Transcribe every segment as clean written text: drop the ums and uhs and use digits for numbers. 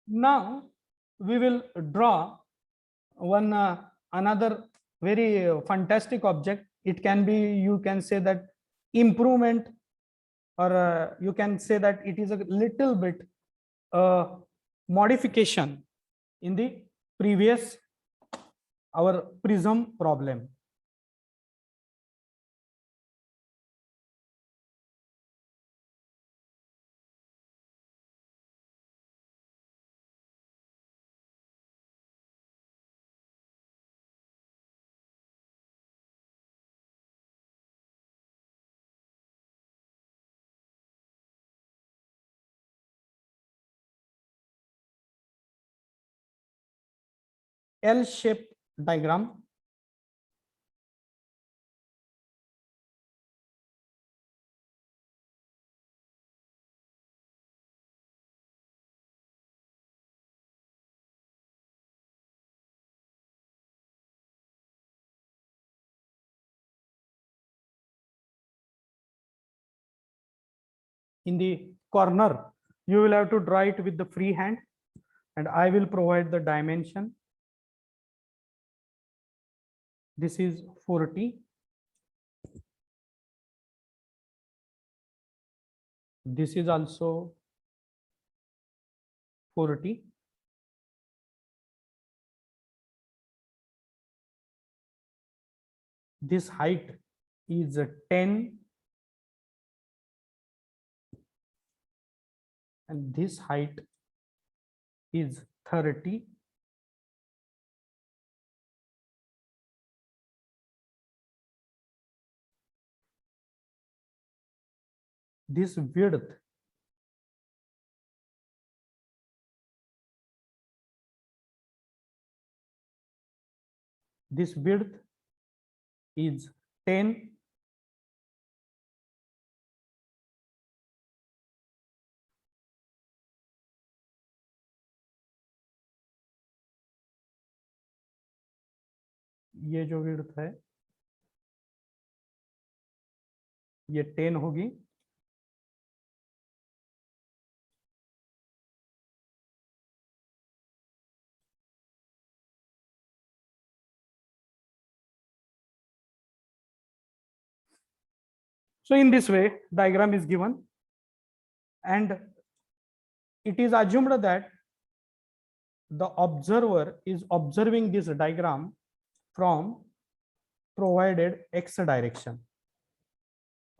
Now we will draw one another very fantastic object. It can be, you can say that improvement, or you can say that it is a little bit modification in the previous our prism problem. L shape diagram. In the corner, you will have to draw it with the free hand, and I will provide the dimension. This is 40. This is also 40. This height is 10, and this height is 30. This width is 10. ये जो width है ये 10 होगी. So in this way, diagram is given, and it is assumed that the observer is observing this diagram from provided x direction.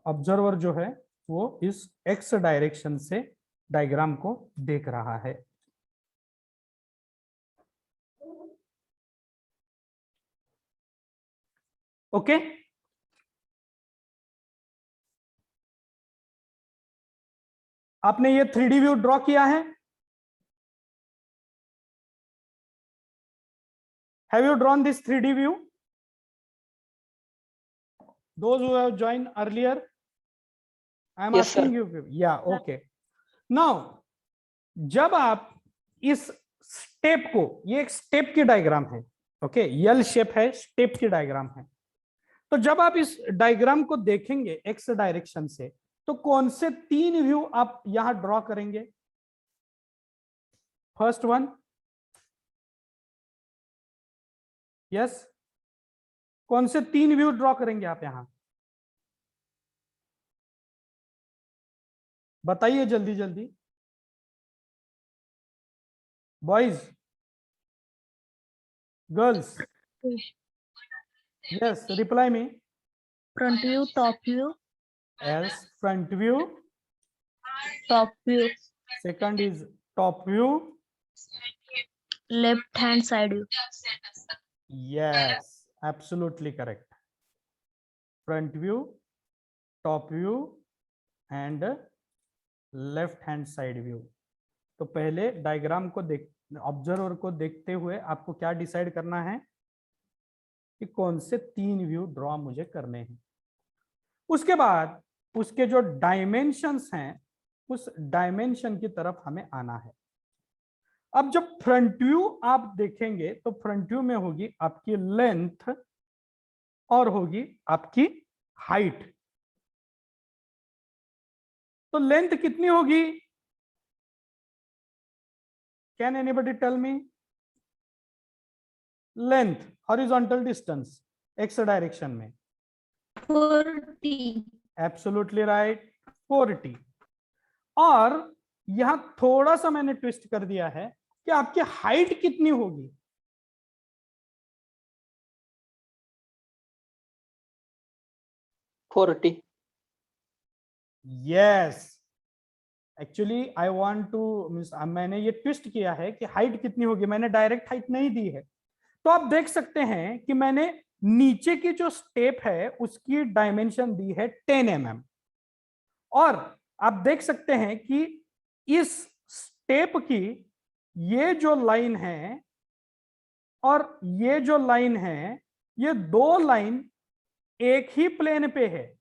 Observer जो है वो इस x direction से डायग्राम को देख रहा है. ओके, आपने ये 3D व्यू ड्रॉ किया है? Have you drawn this 3D view? Those who have joined earlier, I am asking you. Yeah, okay. Now, जब आप इस स्टेप को, ये एक स्टेप की डायग्राम है, ओके, यल शेप है, स्टेप की डायग्राम है. तो जब आप इस डायग्राम को देखेंगे एक्स डायरेक्शन से, तो कौन से 3 व्यू आप यहां ड्रॉ करेंगे? फर्स्ट वन, यस, कौन से 3 व्यू ड्रॉ करेंगे आप यहां? बताइए जल्दी जल्दी. Boys, girls, yes, reply me. Front view, top view. As front view. Top view. Second is top view. Left hand side view. Yes, absolutely correct. Front view, top view and left hand side view. तो पहले diagram को देख, observer को देखते हुए आपको क्या decide करना है कि कौन से 3 व्यू ड्रॉ मुझे करने हैं. उसके बाद उसके जो डायमेंशंस हैं, उस डायमेंशन की तरफ हमें आना है. अब जब फ्रंट व्यू आप देखेंगे तो फ्रंट व्यू में होगी आपकी लेंथ और होगी आपकी हाइट. तो लेंथ कितनी होगी? Can anybody tell me? Length, horizontal distance X direction में। 40. Absolutely right, 40। और यहां थोड़ा सा मैंने ट्विस्ट कर दिया है कि आपकी हाइट कितनी होगी। 40. Yes, actually I want to means मैंने ये ट्विस्ट किया है कि हाइट कितनी होगी, मैंने डायरेक्ट हाइट नहीं दी है। तो आप देख सकते हैं कि मैंने नीचे की जो स्टेप है उसकी डायमेंशन दी है 10 mm। और आप देख सकते हैं कि इस स्टेप की ये जो लाइन है और ये जो लाइन है, ये दो लाइन एक ही प्लेन पे है।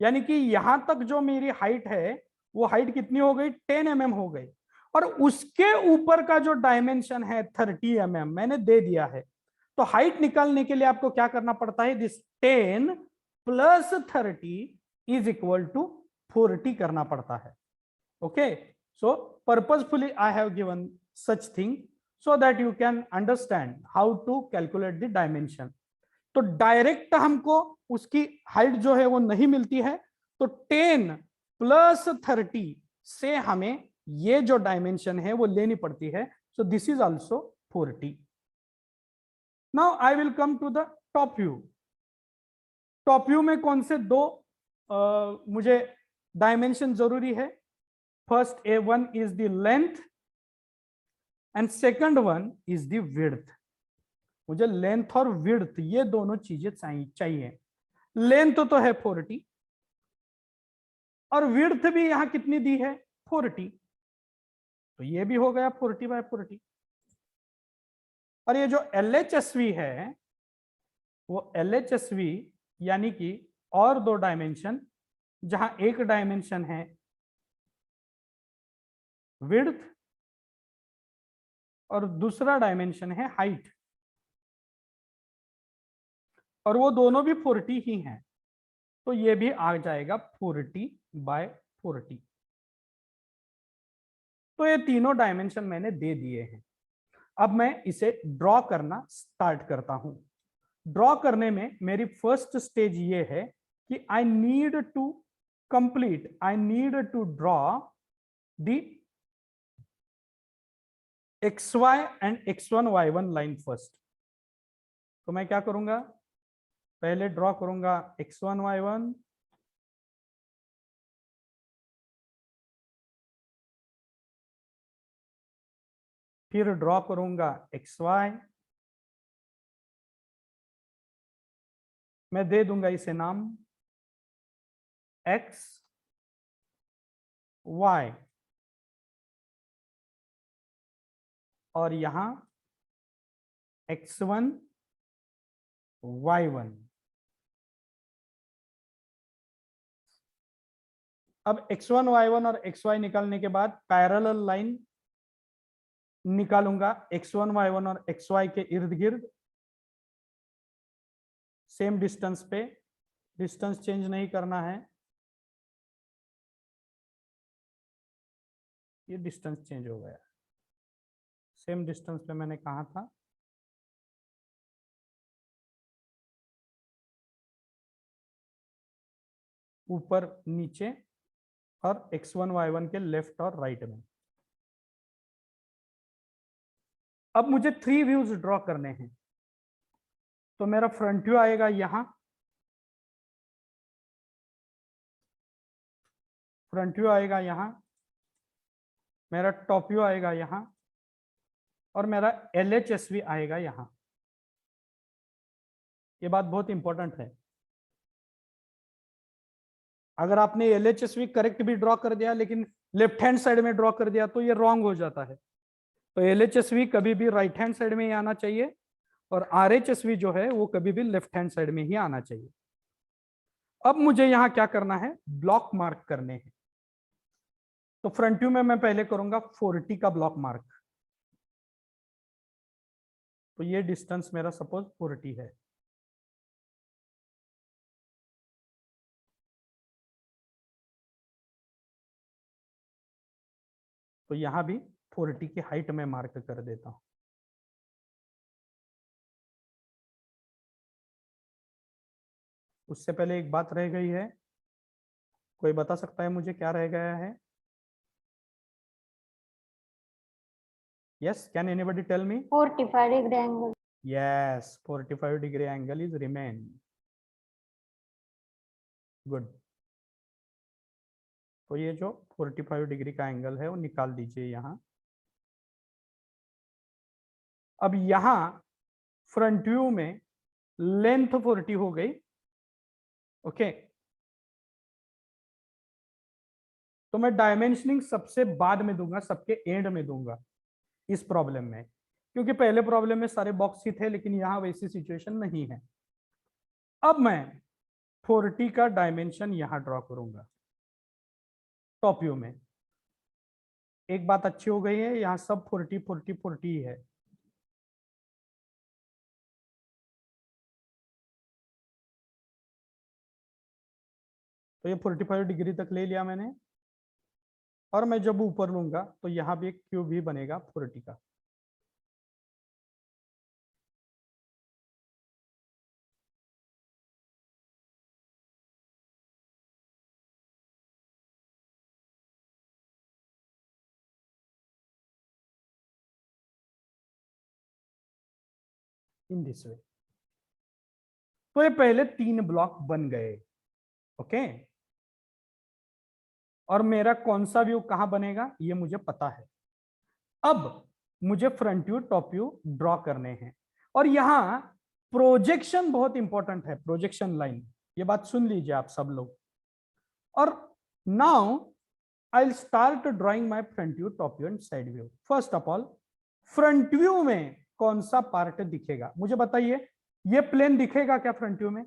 यानी कि यहां तक जो मेरी हाइट है वो हाइट कितनी हो गई? 10 mm हो गई। और उसके ऊपर का जो डायमेंशन है 30 mm मैंने दे दिया है। तो हाइट निकालने के लिए आपको क्या करना पड़ता है? This 10 plus 30 is equal to 40 करना पड़ता है। Okay, so purposefully I have given such thing so that you can understand how to calculate the dimension। तो डायरेक्ट हमको उसकी हाइट जो है वो नहीं मिलती है, तो 10 प्लस 30 से हमें ये जो डायमेंशन है वो लेनी पड़ती है। So this is also 40। Now I will come to the top view. Top view में कौन से दो मुझे डायमेंशन जरूरी है? First A1 is the length and second one is the width. मुझे लेंथ और विड्थ ये दोनों चीजें चाहिए। लेंथ तो है 40 और विड्थ भी यहां कितनी दी है? 40। तो ये भी हो गया 40/40। और ये जो LHSV है वो LHSV यानी कि और दो डायमेंशन, जहां एक डायमेंशन है विड्थ और दूसरा डायमेंशन है हाइट, और वो दोनों भी 40 ही हैं। तो ये भी आ जाएगा 40/40। तो ये तीनों डायमेंशन मैंने दे दिए हैं। अब मैं इसे ड्रॉ करना स्टार्ट करता हूं। ड्रॉ करने में मेरी फर्स्ट स्टेज ये है कि I need to draw the XY and X1 Y1 line first. तो मैं क्या करूंगा? पहले ड्रॉ करूंगा X1 Y1, फिर ड्रॉ करूंगा XY। मैं दे दूंगा इसे नाम X Y, और यहां X1 Y1। अब X1 Y1 और XY निकालने के बाद पैरेलल लाइन निकालूंगा X1 Y1 और XY के इर्द गिर्द, सेम डिस्टेंस पे, डिस्टेंस चेंज नहीं करना है। ये डिस्टेंस चेंज हो गया, सेम डिस्टेंस पे मैंने कहा था। ऊपर नीचे और X1 Y1 के लेफ्ट और राइट में। अब मुझे 3 व्यूज ड्रॉ करने हैं। तो मेरा फ्रंट व्यू आएगा यहां, फ्रंट व्यू आएगा यहां, मेरा टॉप व्यू आएगा यहां, और मेरा LHSV आएगा यहां। ये बात बहुत इंपॉर्टेंट है। अगर आपने LHSV करेक्ट भी ड्रॉ कर दिया लेकिन लेफ्ट हैंड साइड में ड्रॉ कर दिया तो ये रॉन्ग हो जाता है। तो LHSV कभी भी राइट हैंड साइड में ही आना चाहिए, और RHSV जो है वो कभी भी लेफ्ट हैंड साइड में ही आना चाहिए। अब मुझे यहां क्या करना है? ब्लॉक मार्क करने हैं। तो फ्रंट व्यू में मैं पहले करूंगा 40 का ब्लॉक मार्क। तो ये डिस्टेंस मेरा सपोज 40 है। तो यहां भी 40 की हाइट में मार्क कर देता हूं। उससे पहले एक बात रह गई है, कोई बता सकता है मुझे क्या रह गया है? Yes, can anybody tell me? 45 degree angle. Yes, 45 degree angle is remain. Good. तो ये जो 45 डिग्री का एंगल है वो निकाल दीजिए यहां। अब यहां फ्रंट व्यू में लेंथ 40 हो गई। ओके, तो मैं डायमेंशनिंग सबसे बाद में दूंगा, सबके एंड में दूंगा इस प्रॉब्लम में, क्योंकि पहले प्रॉब्लम में सारे बॉक्स ही थे, लेकिन यहां वैसी सिचुएशन नहीं है। अब मैं 40 का डायमेंशन यहां ड्रॉ करूंगा टॉप व्यू में। एक बात अच्छी हो गई है, यहां सब 40 40 40 ही है। तो ये 45 डिग्री तक ले लिया मैंने, और मैं जब ऊपर लूंगा तो यहां भी एक क्यूब ही बनेगा 40 का। In this way. तो ये पहले 3 ब्लॉक बन गए। ओके, और मेरा कौन सा व्यू कहां बनेगा ये मुझे पता है। अब मुझे front view top view draw करने हैं, और यहां प्रोजेक्शन बहुत इंपॉर्टेंट है, प्रोजेक्शन लाइन। ये बात सुन लीजिए आप सब लोग। और now I will start drawing my front view, top view and side view. First of all, front view में कौन सा पार्ट दिखेगा मुझे बताइए। ये प्लेन दिखेगा क्या फ्रंट व्यू में,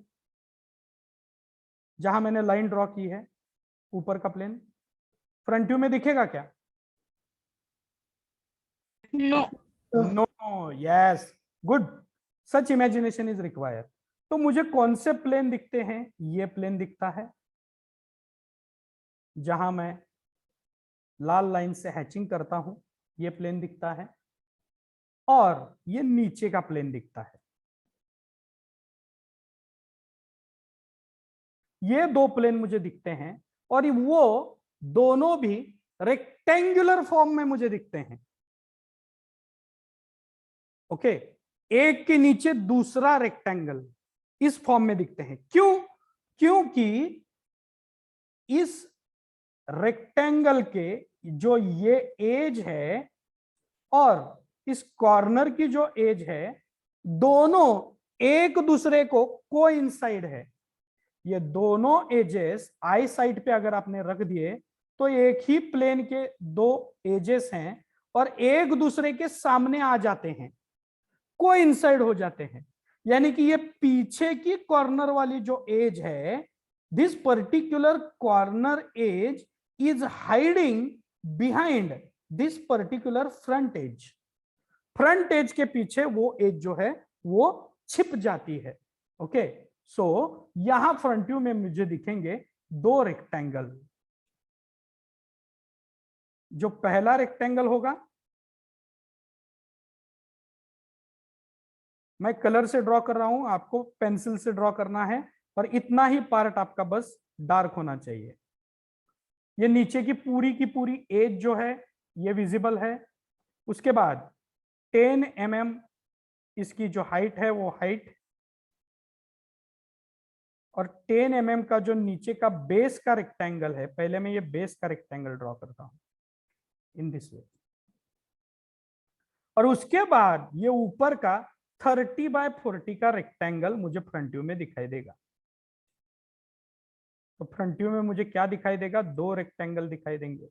जहां मैंने लाइन ड्रॉ की है ऊपर का प्लेन? फ्रंट व्यू में दिखेगा क्या? No. No. Yes, good, such imagination is required. तो मुझे कौन से प्लेन दिखते हैं? ये प्लेन दिखता है जहां मैं लाल लाइन से हैचिंग करता हूं, ये प्लेन दिखता है, और ये नीचे का प्लेन दिखता है। ये 2 प्लेन मुझे दिखते हैं, और वो दोनों भी रेक्टेंगुलर फॉर्म में मुझे दिखते हैं। ओके, एक के नीचे दूसरा रेक्टेंगल इस फॉर्म में दिखते हैं। क्यों? क्योंकि इस रेक्टेंगल के जो ये एज है और इस कॉर्नर की जो एज है, दोनों एक दूसरे को कोइंसाइड है। ये दोनों एजेस आई साइड पे अगर आपने रख दिए तो एक ही प्लेन के 2 एजेस हैं, और एक दूसरे के सामने आ जाते हैं, कोइंसाइड हो जाते हैं। यानी कि ये पीछे की कॉर्नर वाली जो एज है, this particular corner edge is hiding behind this particular front edge. Front edge के पीछे वो एज जो है वो छिप जाती है। ओके, सो यहां फ्रंट व्यू में मुझे दिखेंगे 2 रेक्टेंगल। जो पहला रेक्टेंगल होगा, मैं कलर से ड्रॉ कर रहा हूं, आपको पेंसिल से ड्रॉ करना है, और इतना ही पार्ट आपका बस डार्क होना चाहिए। ये नीचे की पूरी एज जो है ये विजिबल है। उसके बाद 10 mm इसकी जो हाइट है वो हाइट, और 10 mm का जो नीचे का बेस का रेक्टेंगल है, पहले मैं ये बेस का रेक्टेंगल ड्रॉ करता हूं इन दिस वे। और उसके बाद ये ऊपर का 30/40 का रेक्टेंगल मुझे फ्रंट व्यू में दिखाई देगा। तो फ्रंट व्यू में मुझे क्या दिखाई देगा? 2 रेक्टेंगल दिखाई देंगे।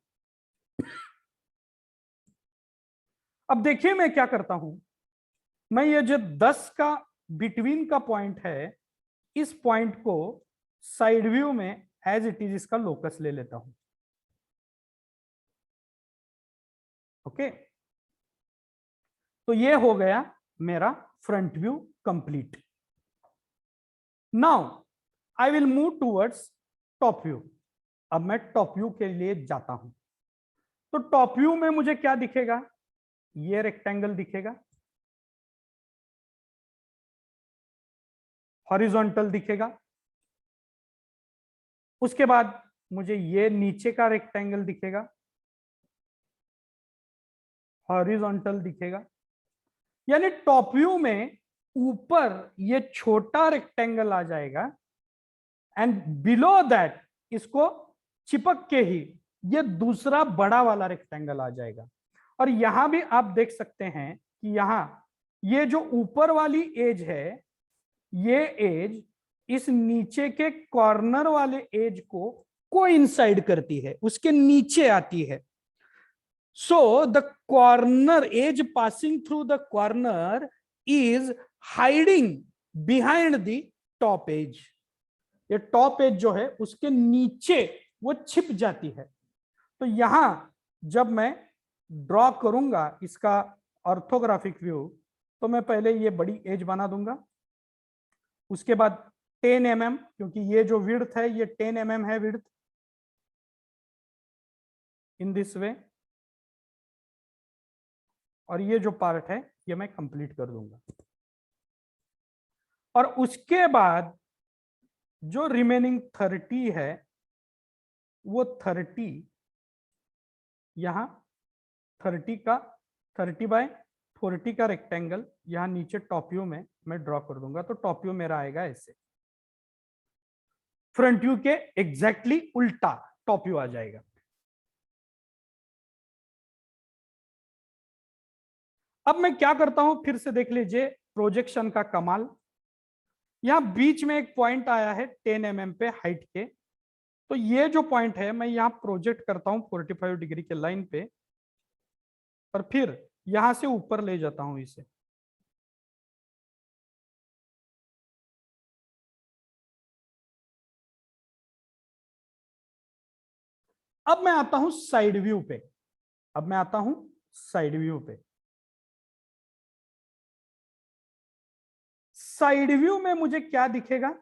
अब देखिए मैं क्या करता हूं, मैं ये जो 10 का बिटवीन का पॉइंट है, इस पॉइंट को साइड व्यू में एज इट इज इसका लोकस ले लेता हूं। ओके, तो ये हो गया मेरा front view complete. Now I will move towards top view. अब मैं टॉप व्यू के लिए जाता हूं। तो टॉप व्यू में मुझे क्या दिखेगा, ये रेक्टेंगल दिखेगा, हॉरिजॉन्टल दिखेगा। उसके बाद मुझे ये नीचे का रेक्टेंगल दिखेगा, हॉरिजॉन्टल दिखेगा। यानी टॉप व्यू में ऊपर ये छोटा रेक्टेंगल आ जाएगा एंड बिलो दैट इसको चिपक के ही ये दूसरा बड़ा वाला रेक्टेंगल आ जाएगा। और यहां भी आप देख सकते हैं कि यहां ये जो ऊपर वाली एज है, ये एज इस नीचे के कॉर्नर वाले एज को कोइंसाइड करती है, उसके नीचे आती है। So the corner edge passing through the corner is hiding behind the top edge. ये टॉप एज जो है उसके नीचे वो छिप जाती है। तो यहां जब मैं ड्रॉ करूंगा इसका ऑर्थोग्राफिक व्यू, तो मैं पहले ये बड़ी एज बना दूंगा, उसके बाद 10 mm, क्योंकि ये जो विड्थ है ये 10 mm है विड्थ, इन दिस वे। और ये जो पार्ट है ये मैं कंप्लीट कर दूंगा। और उसके बाद जो रिमेनिंग 30 है वो 30 यहां 30 का रेक्टेंगल यहां नीचे टॉप व्यू में मैं ड्रॉ कर दूंगा। तो टॉप व्यू मेरा आएगा ऐसे, फ्रंट व्यू के एग्जैक्टली उल्टा टॉप व्यू आ जाएगा। अब मैं क्या करता हूं, फिर से देख लीजिए प्रोजेक्शन का कमाल। यहां बीच में एक पॉइंट आया है 10 mm पे हाइट के, तो ये जो पॉइंट है मैं यहां प्रोजेक्ट करता हूं 45 डिग्री के लाइन पे, और फिर यहां से ऊपर ले जाता हूं इसे। अब मैं आता हूं साइड व्यू पे, अब मैं आता हूं साइड व्यू पे। साइड व्यू में मुझे क्या दिखेगा,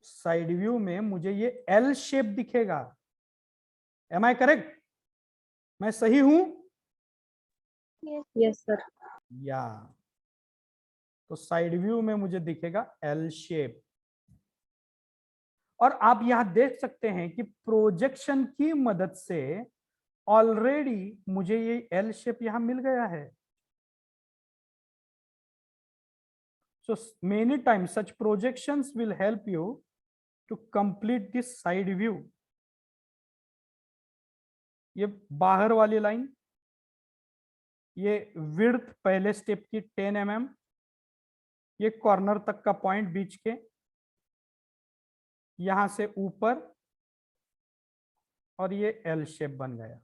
साइड व्यू में मुझे ये एल शेप दिखेगा। एम आई करेक्ट, मैं सही हूं? Yes, sir. या तो साइड व्यू में मुझे दिखेगा एल शेप। और आप यहां देख सकते हैं कि प्रोजेक्शन की मदद से ऑलरेडी मुझे ये एल शेप यहां मिल गया है। So many times such projections will help you to complete this side view. ये बाहर वाली लाइन, ये विड्थ पहले स्टेप की 10 mm, ये कॉर्नर तक का पॉइंट बीच के, यहां से ऊपर, और ये एल शेप बन गया।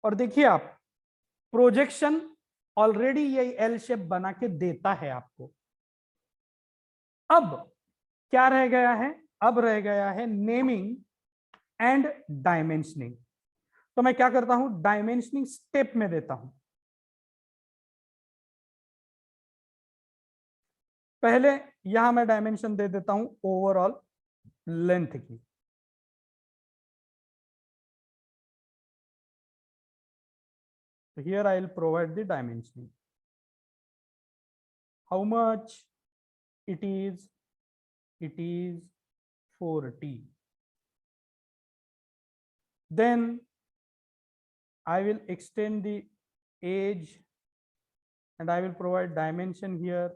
और देखिए आप, प्रोजेक्शन ऑलरेडी ये एल शेप बना के देता है आपको। अब क्या रह गया है, अब रह गया है नेमिंग एंड डायमेंशनिंग। तो मैं क्या करता हूं, डायमेंशनिंग स्टेप में देता हूं। पहले यहां मैं डायमेंशन दे देता हूं ओवरऑल लेंथ की। So here I will provide the dimensioning. How much it is? It is 40. Then I will extend the edge and I will provide dimension here.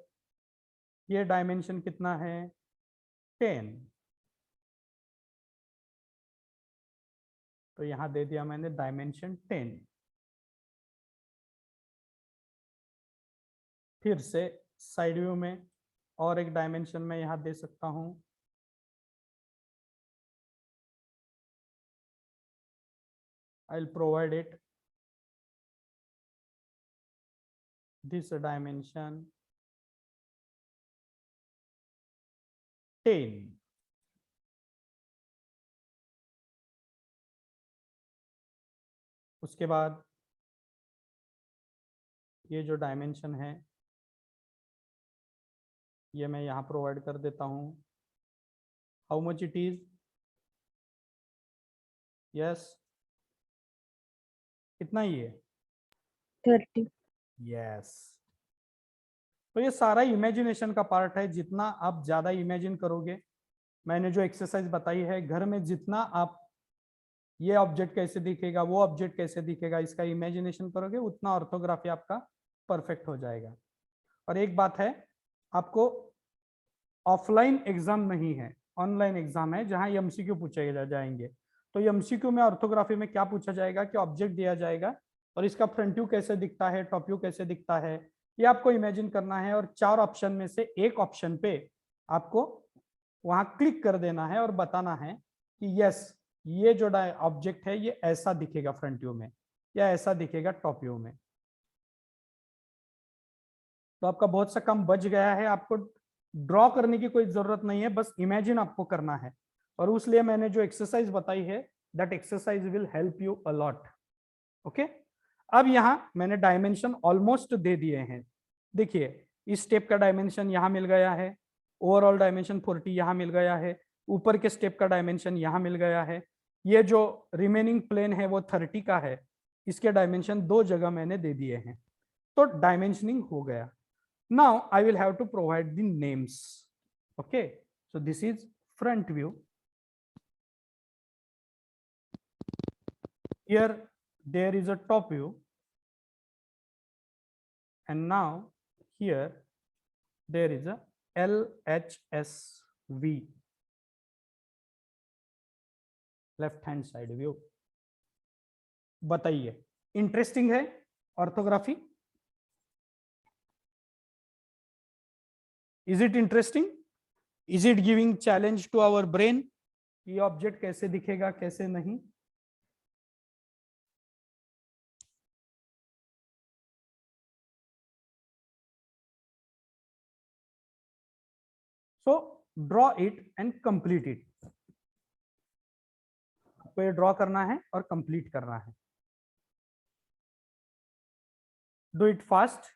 ये dimension कितना है, 10। तो यहां दे दिया मैंने dimension 10। फिर से साइड व्यू में और एक डायमेंशन में यहां दे सकता हूं, I'll provide it this dimension 10। उसके बाद ये जो डायमेंशन है ये मैं यहाँ प्रोवाइड कर देता हूँ। How much it is, yes कितना ही है? 30. यस। तो ये सारा इमेजिनेशन का पार्ट है। जितना आप ज्यादा इमेजिन करोगे, मैंने जो एक्सरसाइज बताई है, घर में जितना आप ये ऑब्जेक्ट कैसे दिखेगा, वो ऑब्जेक्ट कैसे दिखेगा, इसका इमेजिनेशन करोगे, उतना ऑर्थोग्राफी आपका परफेक्ट हो जाएगा। और एक बात है, आपको ऑफलाइन एग्जाम नहीं है, ऑनलाइन एग्जाम है, जहां एमसीक्यू पूछे जाएंगे। तो एमसीक्यू में ऑर्थोग्राफी में क्या पूछा जाएगा कि ऑब्जेक्ट दिया जाएगा और इसका फ्रंट व्यू कैसे दिखता है, टॉप व्यू कैसे दिखता है, ये आपको इमेजिन करना है। और 4 ऑप्शन में से एक ऑप्शन पे आपको वहां क्लिक कर देना है और बताना है कि यस, ये जो ऑब्जेक्ट है ये ऐसा दिखेगा फ्रंट व्यू में या ऐसा दिखेगा टॉप व्यू में। तो आपका बहुत सा काम बच गया है। आपको ड्रॉ करने की कोई जरूरत नहीं है, बस इमेजिन आपको करना है। और उसलिए मैंने जो एक्सरसाइज बताई है, that exercise will help you a lot. Okay, अब यहां मैंने डायमेंशन ऑलमोस्ट दे दिए हैं। देखिए, इस स्टेप का डायमेंशन यहां मिल गया है, ओवरऑल डायमेंशन 40 यहां मिल गया है, ऊपर के स्टेप का डायमेंशन यहां मिल गया है, ये जो रिमेनिंग प्लेन है वो 30 का है, इसके डायमेंशन 2 जगह मैंने दे दिए हैं। तो डायमेंशनिंग हो गया। Now I will have to provide the names. Okay, so this is front view. Here there is a top view, and now here there is a LHSV, left hand side view. बताइए, interesting है orthography? Is it interesting? Is it giving challenge to our brain? ये object कैसे दिखेगा, कैसे नहीं? So draw it and complete it. आपको ये draw करना है और कंप्लीट करना है। Do it fast.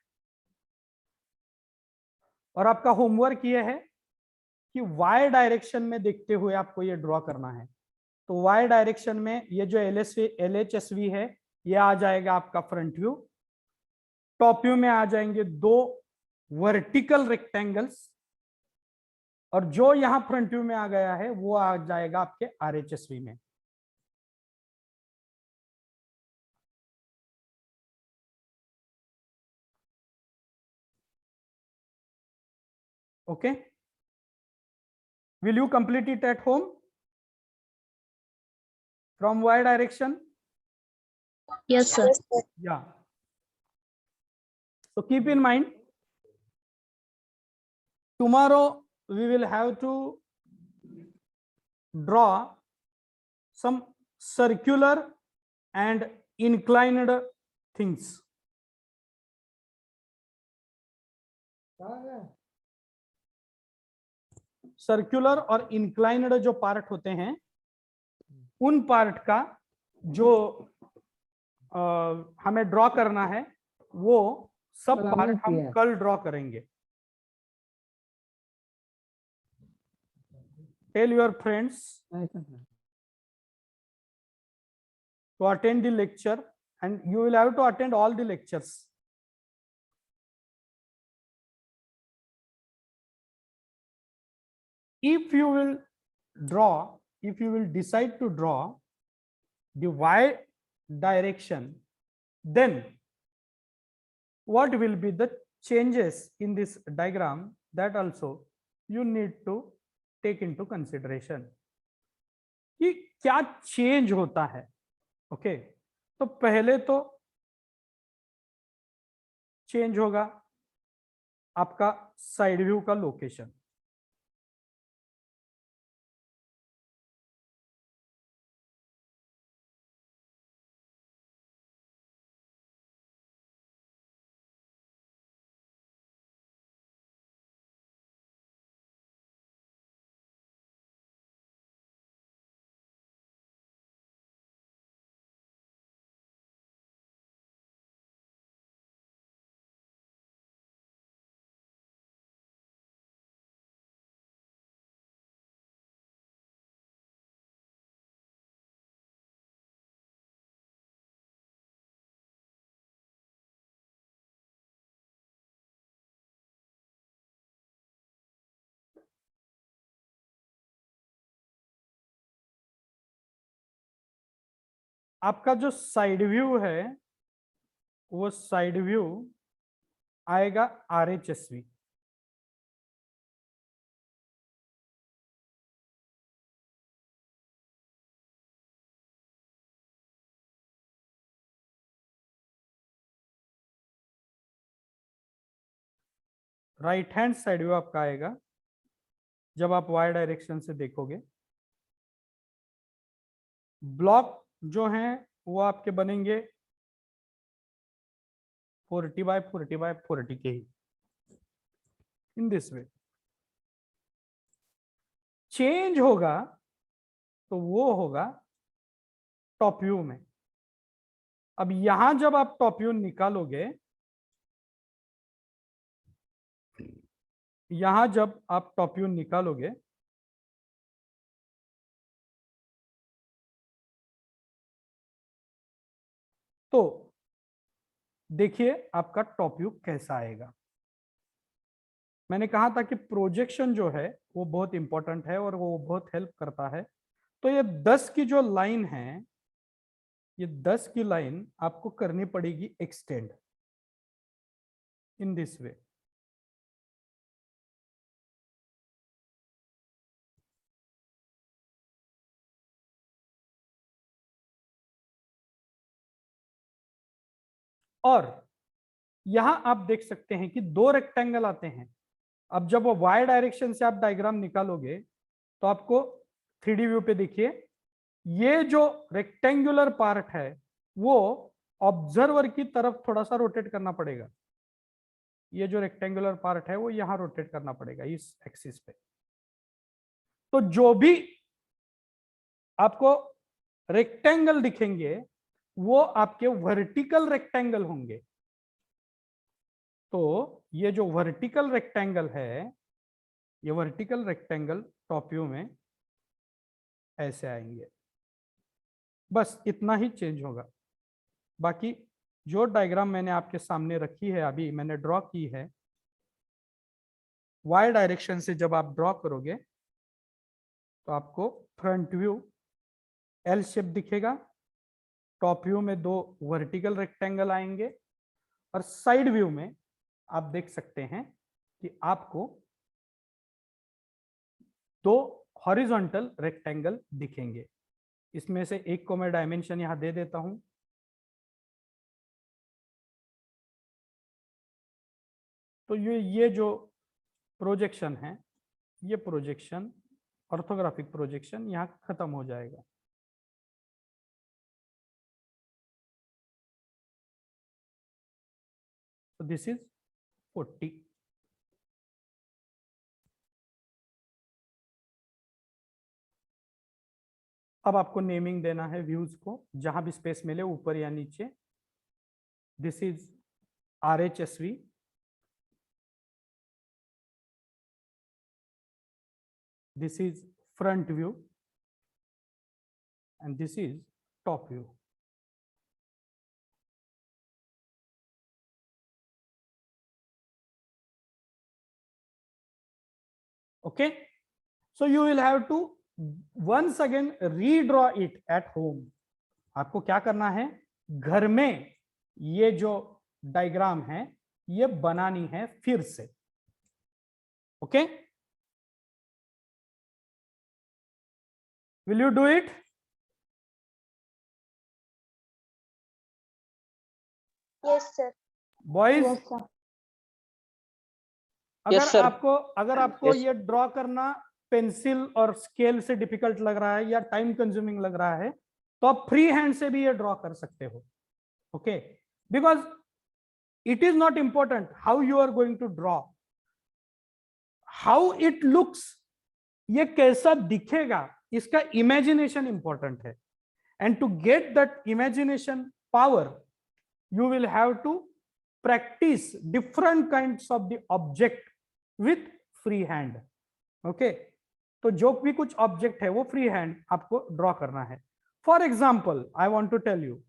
और आपका होमवर्क ये है कि वाई डायरेक्शन में देखते हुए आपको ये ड्रॉ करना है। तो वाई डायरेक्शन में ये जो LHSV है, ये आ जाएगा आपका फ्रंट व्यू। टॉप व्यू में आ जाएंगे 2 वर्टिकल रेक्टेंगल्स, और जो यहां फ्रंट व्यू में आ गया है वो आ जाएगा आपके RHSV में। Okay, will you complete it at home from y direction? Yes, sir. Yeah, so keep in mind, tomorrow we will have to draw some circular and inclined things. Circular और inclined जो part होते हैं, उन part का जो हमें draw करना है, वो सब पार्ट हम कल ड्रॉ करेंगे। Tell your friends to attend the lecture, and you will have to attend all the lectures. If you will draw, if you will decide to draw the y direction, then what will be the changes in this diagram, that also you need to take into consideration कि क्या change होता है। Okay, तो पहले तो change होगा आपका side view का लोकेशन। आपका जो साइड व्यू है वो साइड व्यू आएगा RHSV। Right hand side view आपका आएगा जब आप y डायरेक्शन से देखोगे। ब्लॉक जो हैं वो आपके बनेंगे 40 बाय 40 बाय 40 के ही, इन दिस वे। चेंज होगा तो वो होगा टॉप व्यू में। अब यहां जब आप टॉप व्यू निकालोगे, यहां जब आप टॉप व्यू निकालोगे तो देखिए आपका टॉप व्यू कैसा आएगा। मैंने कहा था कि प्रोजेक्शन जो है वो बहुत इंपॉर्टेंट है और वो बहुत हेल्प करता है। तो ये 10 की जो लाइन है, ये 10 की लाइन आपको करनी पड़ेगी एक्सटेंड इन दिस वे। और यहां आप देख सकते हैं कि दो रेक्टेंगल आते हैं। अब जब वो वाई डायरेक्शन से आप डायग्राम निकालोगे तो आपको 3D व्यू पे देखिए, ये जो रेक्टेंगुलर पार्ट है वो ऑब्जर्वर की तरफ थोड़ा सा रोटेट करना पड़ेगा। ये जो रेक्टेंगुलर पार्ट है वो यहां रोटेट करना पड़ेगा इस एक्सिस पे। तो जो भी आपको रेक्टेंगल दिखेंगे वो आपके वर्टिकल रेक्टेंगल होंगे। तो ये जो वर्टिकल रेक्टेंगल है, ये वर्टिकल रेक्टेंगल टॉप व्यू में ऐसे आएंगे। बस इतना ही चेंज होगा। बाकी जो डायग्राम मैंने आपके सामने रखी है, अभी मैंने ड्रॉ की है, वाई डायरेक्शन से जब आप ड्रॉ करोगे तो आपको फ्रंट व्यू एल शेप दिखेगा, टॉप व्यू में दो वर्टिकल रेक्टेंगल आएंगे और साइड व्यू में आप देख सकते हैं कि आपको दो हॉरिजॉन्टल रेक्टेंगल दिखेंगे। इसमें से एक को मैं डायमेंशन यहां दे देता हूं। तो ये जो प्रोजेक्शन है, ये प्रोजेक्शन ऑर्थोग्राफिक प्रोजेक्शन यहां खत्म हो जाएगा। So this is 40। अब आपको नेमिंग देना है व्यूज को, जहां भी स्पेस मिले ऊपर या नीचे। This is RHSV, this is front view, and this is top view. Okay, so you will have to once again redraw it at home। आपको क्या करना है, घर में ये जो डायग्राम है ये बनानी है फिर से। Okay, will you do it? Yes, sir. Boys, Yes, sir. अगर आपको ये ड्रॉ करना पेंसिल और स्केल से डिफिकल्ट लग रहा है या टाइम कंज्यूमिंग लग रहा है तो आप फ्री हैंड से भी ये ड्रॉ कर सकते हो। Okay, because it is not important how you are going to draw, how it looks, ये कैसा दिखेगा, इसका इमेजिनेशन इंपॉर्टेंट है। And to get that imagination power you will have to practice different kinds of the object with free hand। okay, तो जो भी कुछ object है वो फ्री हैंड आपको ड्रॉ करना है। For example I want to tell you,